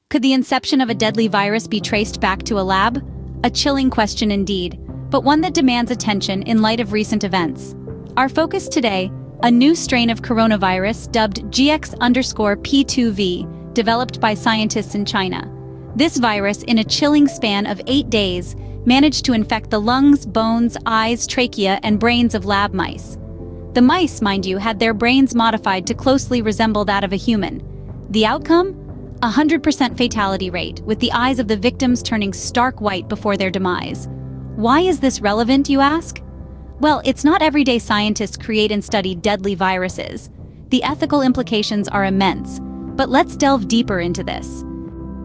Could the inception of a deadly virus be traced back to a lab? A chilling question indeed, but one that demands attention in light of recent events. Our focus today, a new strain of coronavirus dubbed GX_P2V, developed by scientists in China. This virus, in a chilling span of 8 days, managed to infect the lungs, bones, eyes, trachea, and brains of lab mice. The mice, mind you, had their brains modified to closely resemble that of a human. The outcome? 100% fatality rate, with the eyes of the victims turning stark white before their demise. Why is this relevant, you ask? Well, it's not every day scientists create and study deadly viruses. The ethical implications are immense, but let's delve deeper into this.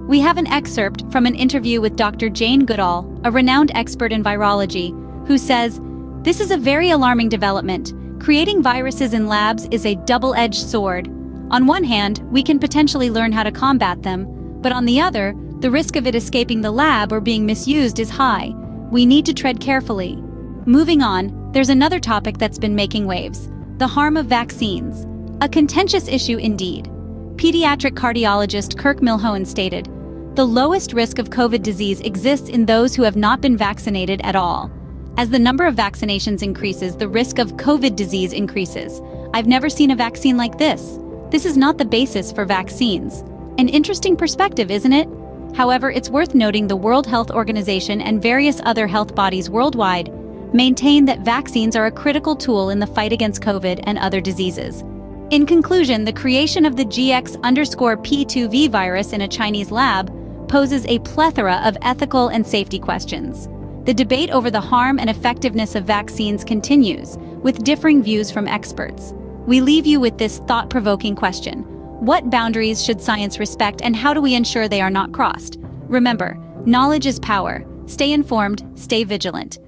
We have an excerpt from an interview with Dr. Jane Goodall, a renowned expert in virology, who says, "This is a very alarming development. Creating viruses in labs is a double-edged sword. On one hand, we can potentially learn how to combat them, but on the other, the risk of it escaping the lab or being misused is high. We need to tread carefully." Moving on, there's another topic that's been making waves: the harm of vaccines. A contentious issue indeed. Pediatric cardiologist Kirk Milhoan stated, "The lowest risk of COVID disease exists in those who have not been vaccinated at all. As the number of vaccinations increases, the risk of COVID disease increases. I've never seen a vaccine like this. This is not the basis for vaccines." An interesting perspective, isn't it? However, it's worth noting the World Health Organization and various other health bodies worldwide maintain that vaccines are a critical tool in the fight against COVID and other diseases. In conclusion, the creation of the GX_P2V virus in a Chinese lab poses a plethora of ethical and safety questions. The debate over the harm and effectiveness of vaccines continues, with differing views from experts. We leave you with this thought-provoking question: what boundaries should science respect, and how do we ensure they are not crossed? Remember, knowledge is power. Stay informed, stay vigilant.